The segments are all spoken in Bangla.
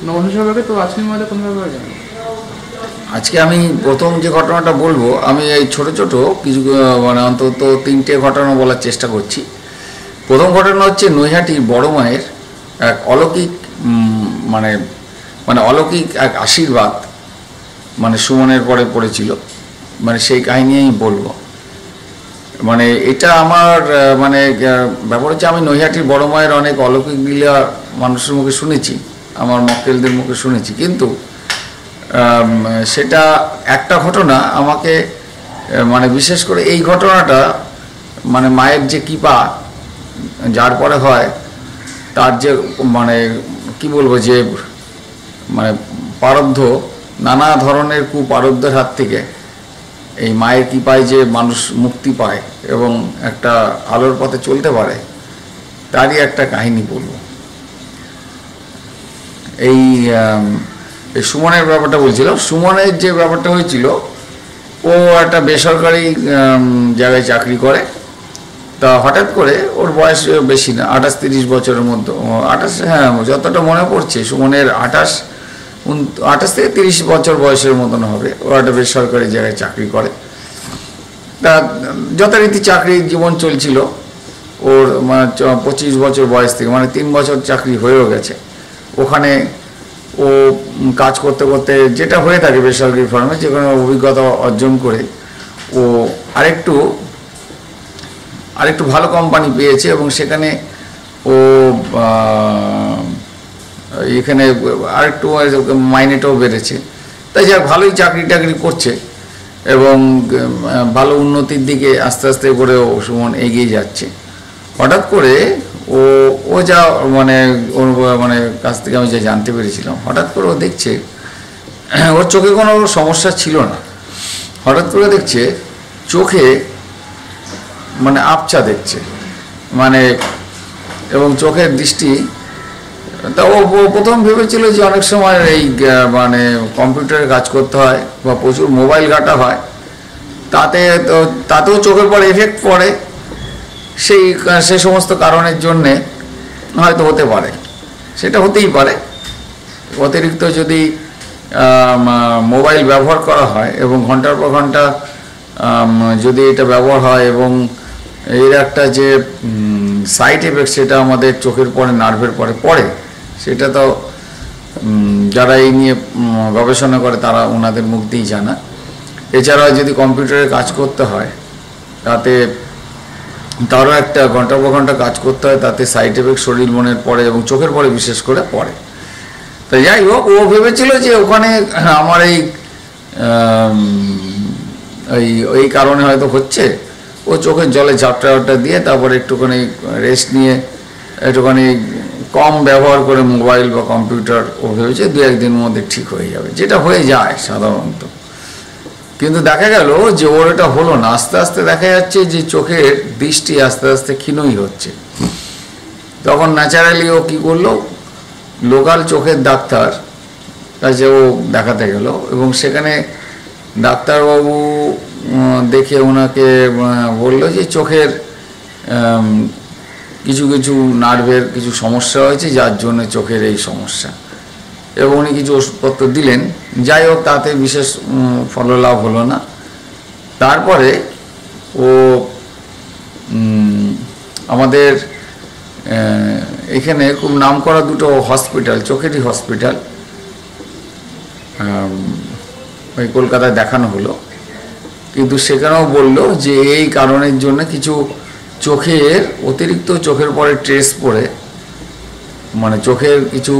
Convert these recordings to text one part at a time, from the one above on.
নমস্কার সবাইকে। তো আজকের মধ্যে কোন ব্যাপারে জানেন? আজকে আমি প্রথম যে ঘটনাটা বলবো, আমি এই ছোট ছোট কিছু মানে অন্তত তিনটে ঘটনা বলার চেষ্টা করছি। প্রথম ঘটনা হচ্ছে নৈহাটির বড় মায়ের এক অলৌকিক মানে মানে অলৌকিক এক আশীর্বাদ মানে সুমনের পরে পড়েছিল, মানে সেই কাহিনী আমি বলবো। মানে এটা আমার মানে ব্যাপার হচ্ছে, আমি নৈহাটির বড় মায়ের অনেক অলৌকিক লীলা মানুষের মুখে শুনেছি, আমার মক্কেলদের মুখে শুনেছি, কিন্তু সেটা একটা ঘটনা আমাকে মানে বিশেষ করে এই ঘটনাটা মানে মায়ের যে কৃপা যার পরে হয়, তার যে মানে কি বলবো, যে মানে পারব্ধ, নানা ধরনের কুপারব্ধের হাত থেকে এই মায়ের কৃপায় যে মানুষ মুক্তি পায় এবং একটা আলোর পথে চলতে পারে, তারই একটা কাহিনী বলবো। এই সুমনের ব্যাপারটা বলছিলাম। সুমনের যে ব্যাপারটা হয়েছিল, ও একটা বেসরকারি জায়গায় চাকরি করে। তা হঠাৎ করে, ওর বয়স বেশি না, 28-30 বছরের মধ্যে, 28, হ্যাঁ যতটা মনে পড়ছে সুমনের 28 থেকে 30 বছর বয়সের মতন হবে। ও একটা বেসরকারি জায়গায় চাকরি করে। তা যথারীতি চাকরি জীবন চলছিল ওর, মানে 25 বছর বয়স থেকে, মানে 3 বছর চাকরি হয়েও গেছে ওখানে। ও কাজ করতে করতে যেটা হয়ে থাকে বেসরকারি ফার্মে, যে কোনো অভিজ্ঞতা অর্জন করে ও আরেকটু ভালো কোম্পানি পেয়েছে এবং সেখানে ও এখানে আরেকটু মাইনেটাও বেড়েছে। তাই যাক, ভালোই চাকরি টাকরি করছে এবং ভালো উন্নতির দিকে আস্তে আস্তে করে ও সুমন এগিয়ে যাচ্ছে। হঠাৎ করে ও যা মানে ওর মানে কাছ থেকে আমি যা জানতে পেরেছিলাম, হঠাৎ করে ও দেখছে ওর চোখে কোনো সমস্যা ছিল না, হঠাৎ করে দেখছে চোখে মানে আবছা দেখছে, মানে এবং চোখের দৃষ্টি। তা ও প্রথম ভেবেছিল যে অনেক সময় এই মানে কম্পিউটারে কাজ করতে হয় বা প্রচুর মোবাইল ঘাটা হয়, তাতেও চোখের পর এফেক্ট পড়ে, সেই সমস্ত কারণের জন্যে হয়তো হতে পারে। সেটা হতেই পারে, অতিরিক্ত যদি মোবাইল ব্যবহার করা হয় এবং ঘন্টার পর ঘন্টা যদি এটা ব্যবহার হয় এবং এর একটা যে সাইড এফেক্ট, সেটা আমাদের চোখের পরে, নার্ভের পরে পড়ে, সেটা তো যারা এই নিয়ে গবেষণা করে তারা ওনাদের মুখ দিয়েই জানা। এছাড়াও যদি কম্পিউটারে কাজ করতে হয়, তাতে তারও একটা ঘন্টার পর ঘন্টা কাজ করতে হয়, তাতে সাইড এফেক্ট শরীর মনের পড়ে এবং চোখের পরে বিশেষ করে পড়ে। তাই যাই হোক, ও ভেবেছিল যে ওখানে আমার এই কারণে হয়তো হচ্ছে। ও চোখের জলে ঝাপটা দিয়ে তারপরে একটুখানি রেস্ট নিয়ে একটুখানি কম ব্যবহার করে মোবাইল বা কম্পিউটার, ও ভেবেছে 2-1 দিনের মধ্যে ঠিক হয়ে যাবে, যেটা হয়ে যায় সাধারণত। কিন্তু দেখা গেল যে ওর এটা হলো না। আস্তে আস্তে দেখা যাচ্ছে যে চোখের দৃষ্টি আস্তে আস্তে ক্ষীণই হচ্ছে। তখন ন্যাচারালি ও কী করলো, লোকাল চোখের ডাক্তার কাছে ও দেখাতে গেল এবং সেখানে ডাক্তারবাবু দেখে ওনাকে বললো যে চোখের কিছু কিছু নার্ভের কিছু সমস্যা হয়েছে, যার জন্য চোখের এই সমস্যা, এবং উনি কিছু ওষুধপত্র দিলেন। যাই হোক, তাতে বিশেষ ফললাভ হলো না। তারপরে ও আমাদের এখানে খুব নামকরা দুটো হসপিটাল, চোখেরই হসপিটাল, ওই কলকাতায় দেখানো হলো। কিন্তু সেখানেও বললো যে এই কারণের জন্য কিছু চোখের অতিরিক্ত চোখের পরে ট্রেস পড়ে, মানে চোখের কিছু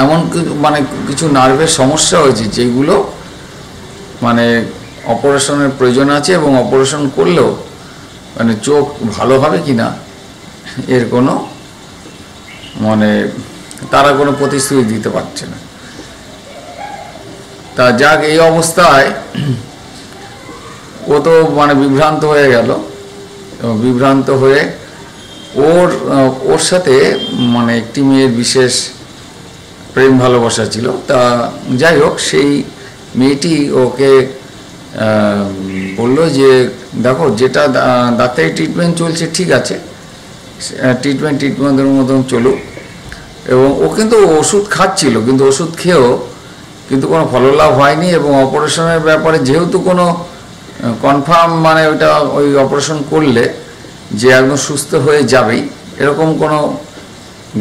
এমন মানে কিছু নার্ভের সমস্যা হয়েছে, যেগুলো মানে অপারেশনের প্রয়োজন আছে এবং অপারেশন করলেও মানে চোখ ভালো হবে কি না এর কোনো মানে তারা কোনো প্রতিশ্রুতি দিতে পারছে না। তা যাক, এই অবস্থায় ও তো মানে বিভ্রান্ত হয়ে গেল, এবং বিভ্রান্ত হয়ে ওর সাথে মানে একটি মেয়ের বিশেষ প্রেম ভালোবাসা ছিল। তা যাই হোক, সেই মেয়েটি ওকে বললো যে দেখো, যেটা ডাক্তারি ট্রিটমেন্ট চলছে ঠিক আছে, ট্রিটমেন্টের মতন চলুক, এবং ও কিন্তু ওষুধ খাচ্ছিল, কিন্তু ওষুধ খেয়েও কিন্তু কোনো ফললাভ হয়নি। এবং অপারেশনের ব্যাপারে যেহেতু কোনো কনফার্ম মানে ওইটা ওই অপারেশন করলে যে একদম সুস্থ হয়ে যাবেই এরকম কোনো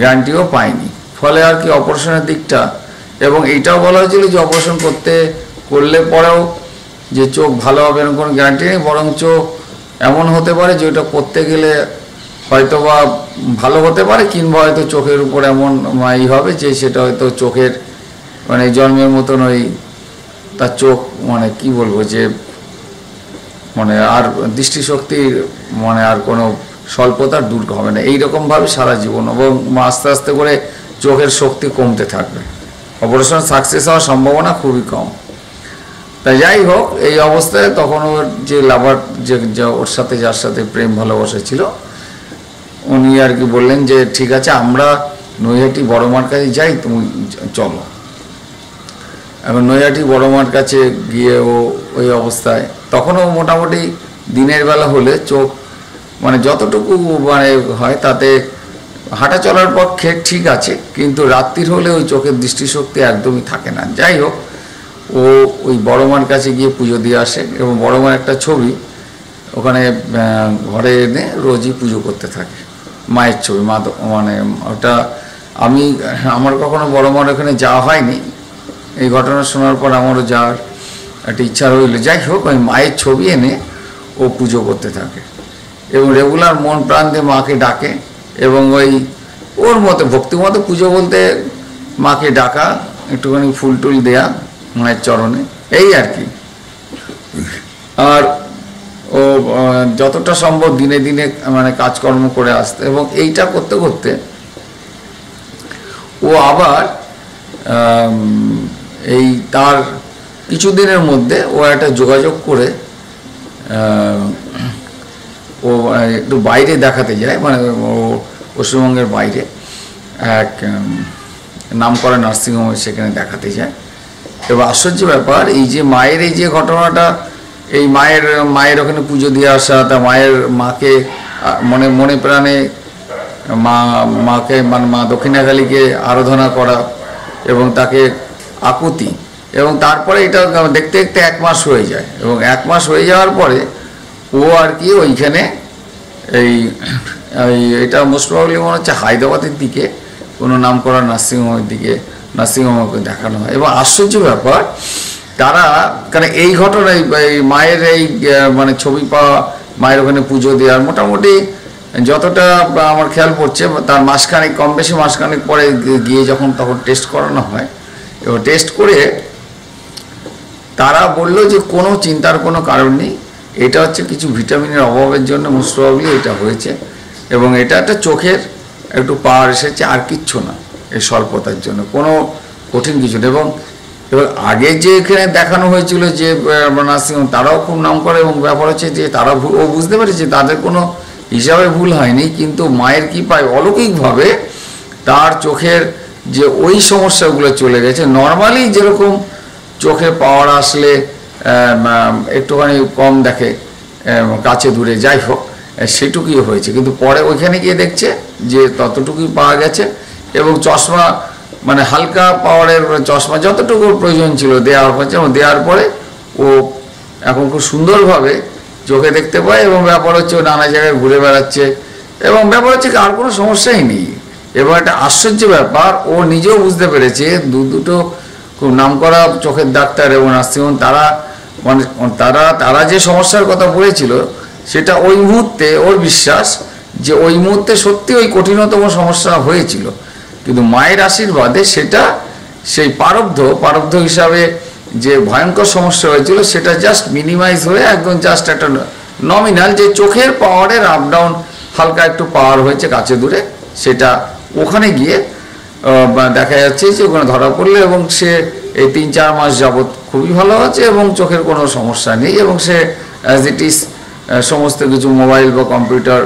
গ্যারান্টিও পায়নি। ফলে আর কি অপারেশনের দিকটা, এবং এইটাও বলা হয়েছিল যে অপারেশন করলে পরেও যে চোখ ভালো হবে এরকম কোনো গ্যারান্টি নেই, বরঞ্চ এমন হতে পারে যে ওটা করতে গেলে হয়তো বা ভালো হতে পারে, কিংবা হয়তো চোখের উপর এমন হবে যে সেটা হয়তো চোখের মানে জন্মের মতন ওই তার চোখ মানে কি বলবো যে মানে আর দৃষ্টিশক্তির মানে আর কোনো স্বল্পতার দূর হবে না, এইরকমভাবে সারা জীবন, এবং আস্তে আস্তে করে চোখের শক্তি কমতে থাকবে। অপারেশন সাকসেস হওয়ার সম্ভাবনা খুবই কম। তাই যাই হোক, এই অবস্থায় তখন ওর যে লাভার যে ওর সাথে যার সাথে প্রেম ভালোবাসা ছিল উনি আর কি বললেন যে ঠিক আছে আমরা নৈহাটি বড় মার কাছে যাই, তুমি চলো। এখন নৈহাটি বড় মার কাছে গিয়ে ও ওই অবস্থায় তখনও মোটামুটি দিনের বেলা হলে চোখ মানে যতটুকু মানে হয় তাতে হাঁটা চলার পক্ষে ঠিক আছে, কিন্তু রাত্রির হলে ওই চোখের দৃষ্টিশক্তি একদমই থাকে না। যাই হোক, ও ওই বড় মার কাছে গিয়ে পুজো দিয়ে আসে, এবং বড় মার একটা ছবি ওখানে ঘরে এনে রোজই পুজো করতে থাকে, মায়ের ছবি। মানে ওটা আমার কখনো বড় মার ওখানে যাওয়া হয়নি, এই ঘটনা শোনার পর আমারও যাওয়ার একটা ইচ্ছা রইল। যাই হোক, ওই মায়ের ছবি এনে ও পুজো করতে থাকে, এবং রেগুলার মন প্রাণ দিয়ে মাকে ডাকে, এবং ওই ওর মতো ভক্তি মতো পুজো বলতে মাকে ডাকা, একটুখানি ফুল টুল দেয়া মায়ের চরণে, এই আর কি। আর ও যতটা সম্ভব দিনে দিনে মানে কাজকর্ম করে আসতে, এবং এইটা করতে করতে ও আবার এই তার কিছুদিনের মধ্যে ও একটা যোগাযোগ করে ও একটু বাইরে দেখাতে যায়, মানে ও পশ্চিমবঙ্গের বাইরে এক নামকরা নার্সিংহোমে সেখানে দেখাতে যায়। এবার আশ্চর্য ব্যাপার, এই যে মায়ের এই যে ঘটনাটা, এই মায়ের ওখানে পুজো দিয়ে আসা, তা মাকে মনে প্রাণে মাকে মানে মা দক্ষিণাকালীকে আরাধনা করা এবং তাকে আকুতি, এবং তারপরে এটা দেখতে দেখতে 1 মাস হয়ে যায়, এবং 1 মাস হয়ে যাওয়ার পরে ও আর কি ওইখানে এটা মোস্ট প্রবাবলি মনে হচ্ছে হায়দ্রাবাদের দিকে কোনো নামকরা নার্সিংহোমকে দেখানো হয়। এবং আশ্চর্য ব্যাপার, তারা কারণ এই ঘটনায় মায়ের এই মানে ছবি পাওয়া, মায়ের ওখানে পুজো দেওয়ার মোটামুটি যতটা আমার খেয়াল পড়ছে তার মাসখানেক কম বেশি মাসখানেক পরে গিয়ে তখন টেস্ট করানো হয়, এবং টেস্ট করে তারা বললো যে কোনো চিন্তার কোনো কারণ নেই, এটা হচ্ছে কিছু ভিটামিনের অভাবের জন্য মোস্ট প্রবাবলি এটা হয়েছে, এবং এটা একটা চোখের একটু পাওয়ার এসেছে, আর কিচ্ছু না, এই স্বল্পতার জন্য কোনো কঠিন কিছু নেই। এবং আগে যে এখানে দেখানো হয়েছিল যে নার্সিংহোম, তারাও খুব নাম করে, এবং ব্যাপার হচ্ছে যে তারা ও বুঝতে পেরেছে তাদের কোনো হিসাবে ভুল হয়নি, কিন্তু মায়ের কি পায় অলৌকিকভাবে তার চোখের যে ওই সমস্যাগুলো চলে গেছে। নর্মালি যেরকম চোখে পাওয়ার আসলে একটুখানি কম দেখে কাছে দূরে, যাই হোক সেটুকুই হয়েছে, কিন্তু পরে ওইখানে গিয়ে দেখছে যে ততটুকুই পাওয়া গেছে, এবং চশমা মানে হালকা পাওয়ারের চশমা যতটুকু প্রয়োজন ছিল দেওয়া হয়েছে, এবং দেওয়ার পরে ও এখন খুব সুন্দরভাবে চোখে দেখতে পায়, এবং ব্যাপার হচ্ছে ও নানা জায়গায় ঘুরে বেড়াচ্ছে, এবং ব্যাপার হচ্ছে আর কোনো সমস্যাই নেই। এবং একটা আশ্চর্য ব্যাপার, ও নিজেও বুঝতে পেরেছে দুটো খুব নামকরা চোখের ডাক্তার এবং নার্সিংহোম তারা যে সমস্যার কথা বলেছিল সেটা ওই মুহূর্তে ওর বিশ্বাস যে ওই মুহূর্তে সত্যি ওই কঠিনতম সমস্যা হয়েছিল, কিন্তু মায়ের আশীর্বাদে সেটা সেই প্রারব্ধ হিসাবে যে ভয়ঙ্কর সমস্যা হয়েছিল সেটা জাস্ট মিনিমাইজ হয়ে একদম জাস্ট একটা নমিনাল যে চোখের পাওয়ারের আপ ডাউন হালকা একটু পাওয়ার হয়েছে কাছে দূরে, সেটা ওখানে গিয়ে দেখা যাচ্ছে যে ওখানে ধরা পড়লে, এবং সে এই 3-4 মাস যাবৎ খুবই ভালো আছে, এবং চোখের কোনো সমস্যা নেই, এবং সে অ্যাজ ইট ইজ সমস্ত কিছু মোবাইল বা কম্পিউটার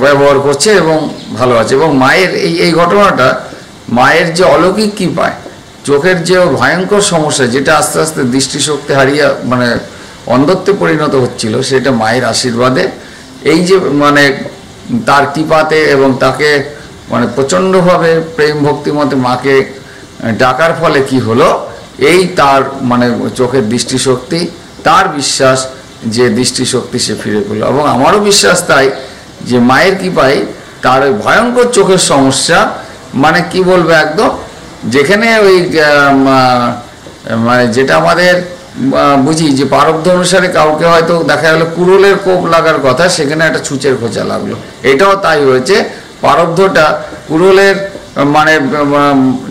ব্যবহার করছে এবং ভালো আছে। এবং মায়ের এই ঘটনাটা, মায়ের যে অলৌকিক কী পায়, চোখের যে ভয়ঙ্কর সমস্যা যেটা আস্তে আস্তে দৃষ্টিশক্তি হারিয়ে মানে অন্ধত্বে পরিণত হচ্ছিল, সেটা মায়ের আশীর্বাদে এই যে মানে তার কৃপাতে এবং তাকে মানে প্রচণ্ডভাবে প্রেম ভক্তি মতে মাকে ডাকার ফলে কি হলো, এই তার মানে চোখের দৃষ্টিশক্তি, তার বিশ্বাস যে দৃষ্টিশক্তি সে ফিরে পেল। এবং আমারও বিশ্বাস তাই যে মায়ের কৃপায় তার ওই ভয়ঙ্কর চোখের সমস্যা, মানে কি বলবো, একদম যেখানে ওই মানে যেটা আমাদের বুঝি যে প্রারব্ধ অনুসারে কাউকে হয়তো দেখা গেলো কুড়োলের কোপ লাগার কথা, সেখানে একটা ছুঁচের খোঁচা লাগলো। এটাও তাই হয়েছে, প্রারব্ধটা কুড়োলের মানে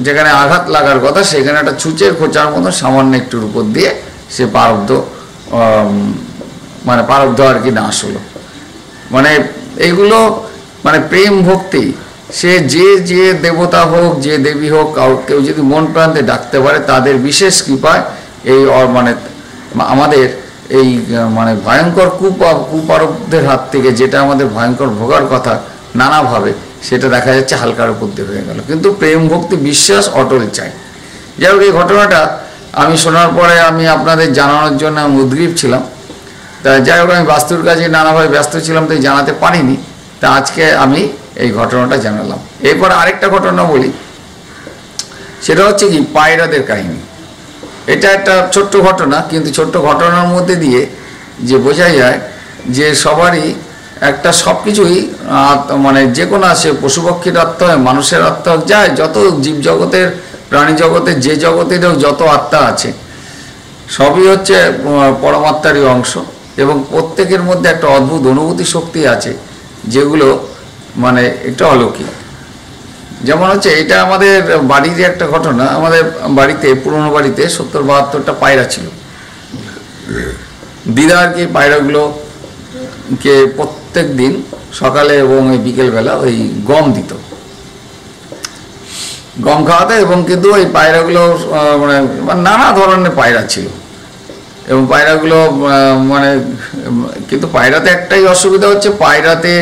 যেখানে আঘাত লাগার কথা সেখানে একটা ছুঁচের খোঁচার মতো সামান্য একটুর উপর দিয়ে সে প্রারব্ধ মানে প্রারব্ধ আর কি নাশ হলো। মানে এইগুলো মানে প্রেম ভক্তি, সে যে যে দেবতা হোক, যে দেবী হোক, কেউ যদি মন প্রান্তে ডাকতে পারে, তাদের বিশেষ কৃপায় এই মানে আমাদের এই মানে ভয়ঙ্কর কুপারব্ধের হাত থেকে যেটা আমাদের ভয়ঙ্কর ভোগার কথা নানাভাবে, সেটা দেখা যাচ্ছে হালকার উপর দিয়ে হয়ে গেল। কিন্তু প্রেম ভক্তি বিশ্বাস অটল চাই। যাই হোক, এই ঘটনাটা আমি শোনার পরে আমি আপনাদের জানানোর জন্য আমি উদ্গ্রীব ছিলাম। তা যাই হোক, আমি বাস্তুর কাজে নানাভাবে ব্যস্ত ছিলাম, তাই জানাতে পারিনি। তা আজকে আমি এই ঘটনাটা জানালাম। এরপর আরেকটা ঘটনা বলি, সেটা হচ্ছে কি পায়রাদের কাহিনী। এটা একটা ছোট্ট ঘটনা, কিন্তু ছোট্ট ঘটনার মধ্যে দিয়ে যে বোঝা যায় যে সবারই একটা সব কিছুই মানে যে কোনো আছে, পশুপক্ষীর আত্মা হয়, মানুষের আত্মা যায়, যত জীবজগতের প্রাণী জগতের যে জগতেরও যত আত্মা আছে সবই হচ্ছে পরমাত্মারই অংশ। এবং প্রত্যেকের মধ্যে একটা অদ্ভুত অনুভূতি শক্তি আছে, যেগুলো মানে একটা অলৌকিক। যেমন হচ্ছে এটা আমাদের বাড়ির একটা ঘটনা। আমাদের বাড়িতে, পুরনো বাড়িতে 70-72টা পায়রা ছিল। দিদা আর কি পায়রাগুলোকে প্রত্যেক দিন সকালে এবং বিকেলবেলা ওই গম দিত, গম খাওয়াতে। এবং কিন্তু ওই পায়রাগুলো মানে নানা ধরনের পায়রা ছিল, এবং পায়রাগুলো মানে কিন্তু পায়রাতে একটাই অসুবিধা হচ্ছে, পায়রাতে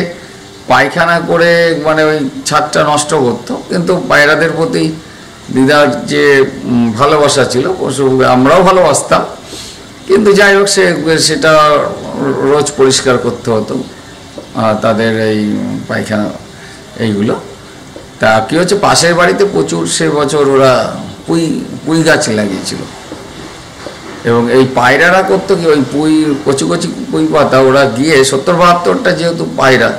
পায়খানা করে মানে ওই ছাদটা নষ্ট করতো। কিন্তু পায়রাদের প্রতি দিদার যে ভালোবাসা ছিল, আমরাও ভালোবাসতাম, কিন্তু যাই হোক সেটা রোজ পরিষ্কার করতে হতো তাদের এই পায়খানা এইগুলো। তা কী হচ্ছে, পাশের বাড়িতে প্রচুর সে বছর ওরা পুঁই গাছ লাগিয়েছিল। এবং এই পায়রারা করতো কি, ওই কচি কচি পুঁই পাতা ওরা গিয়ে 70-72টা যেহেতু পায়রা,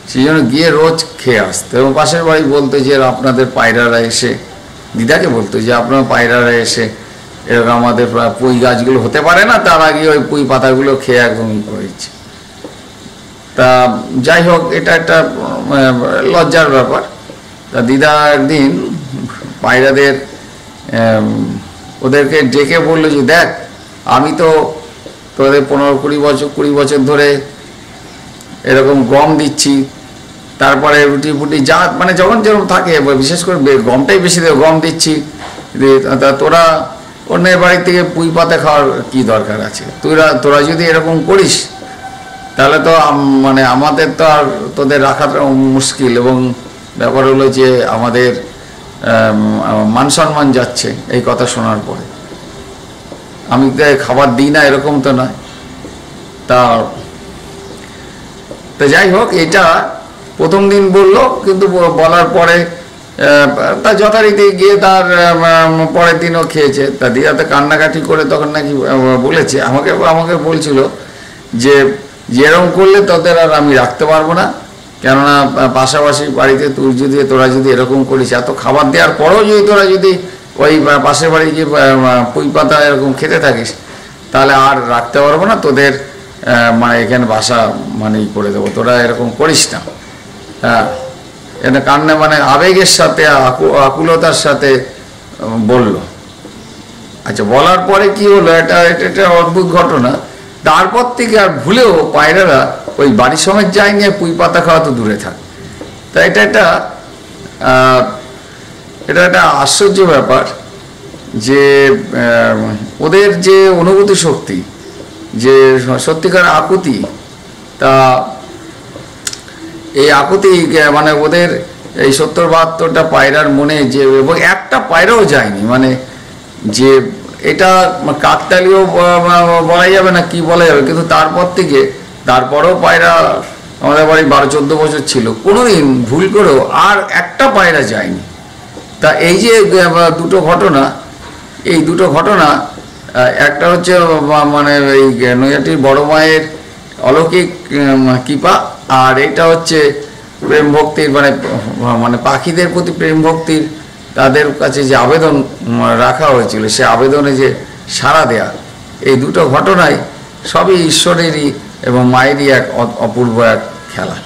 সেই জন্য গিয়ে রোজ খেয়ে আসতো। এবং পাশের বাড়ি বলতো যে আপনাদের পায়রারা এসে, দিদাকে বলতো যে আপনার পায়রারা এসে এরকম আমাদের পুঁই গাছগুলো হতে পারে না, তার আগে ওই পুঁই পাতাগুলো খেয়ে একদমই করেছে। তা যাই হোক, এটা একটা লজ্জার ব্যাপার। তা দিদা একদিন পায়রাদের ওদেরকে ডেকে বললো যে দেখ, আমি তো তোদের 15-20 বছর ধরে এরকম গম দিচ্ছি, তারপরে রুটি ফুটি যা মানে যখন যেরকম থাকে, বিশেষ করে গমটাই বেশি দেবে, গম দিচ্ছি, তা তোরা অন্যের বাড়ি থেকে পুঁই পাতা খাওয়ার কি দরকার আছে? তোরা যদি এরকম করিস তাহলে তো মানে আমাদের তো আর তোদের রাখাটা মুশকিল। এবং ব্যাপার হলো যে আমাদের মান সম্মান যাচ্ছে এই কথা শোনার পরে। আমি খাবার দিই না এরকম তো নয়। তা যাই হোক, এটা প্রথম দিন বলল, কিন্তু বলার পরে তা যথারীতি গিয়ে তার পরের দিনও খেয়েছে। তা দিদাতে কান্নাকাটি করে তখন নাকি বলেছে, আমাকে বলছিল যে এরকম করলে তোদের আর আমি রাখতে পারবো না, কেননা পাশাপাশি বাড়িতে তোরা যদি এরকম করিস, এত খাবার দেওয়ার পরেও যদি তোরা যদি ওই পাশের বাড়ি গিয়ে পুঁই পাতা এরকম খেতে থাকিস, তাহলে আর রাখতে পারবো না, তোদের মানে এখানে বাসা মানে করে দেবো, তোরা এরকম করিস না। হ্যাঁ, এটা কান্না মানে আবেগের সাথে আকুলতার সাথে বলল। আচ্ছা, বলার পরে কি হলো, এটা অদ্ভুত ঘটনা। তারপর থেকে আর ভুলেও পায়রারা ওই বাড়ির সমেত যায়নি, পুঁই পাতা খাওয়া তো দূরে থাক। তা এটা একটা আশ্চর্য ব্যাপার যে ওদের যে অনুভূতি শক্তি, যে সত্যিকার আকুতি, তা এই আকুতি মানে ওদের এই 70-72টা পায়রার মনে যে, এবং একটা পায়রাও যায়নি, মানে যে এটা কাকতালীয় বলা যাবে না কি বলা যাবে, কিন্তু তারপর থেকে তারপরেও পায়রা আমাদের বাড়ি 12-14 বছর ছিল, কোনোদিন ভুল করেও আর একটা পায়রা যায়নি। তা এই যে দুটো ঘটনা, এই দুটো ঘটনা, একটা হচ্ছে মানে এই নৈহাটির বড় মায়ের অলৌকিক কৃপা, আর এটা হচ্ছে প্রেম ভক্তির মানে মানে পাখিদের প্রতি প্রেম ভক্তির তাদের কাছে যে আবেদন রাখা হয়েছিল, সে আবেদনে যে সাড়া দেয়া, এই দুটো ঘটনাই সবই ঈশ্বরেরই এবং মায়েরই এক অপূর্ব এক খেলা।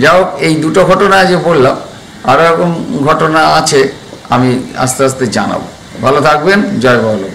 যাই হোক, এই দুটো ঘটনা যে বললাম, আরও এরকম ঘটনা আছে, আমি আস্তে আস্তে জানাবো। ভালো থাকবেন, জয় বল্লভ।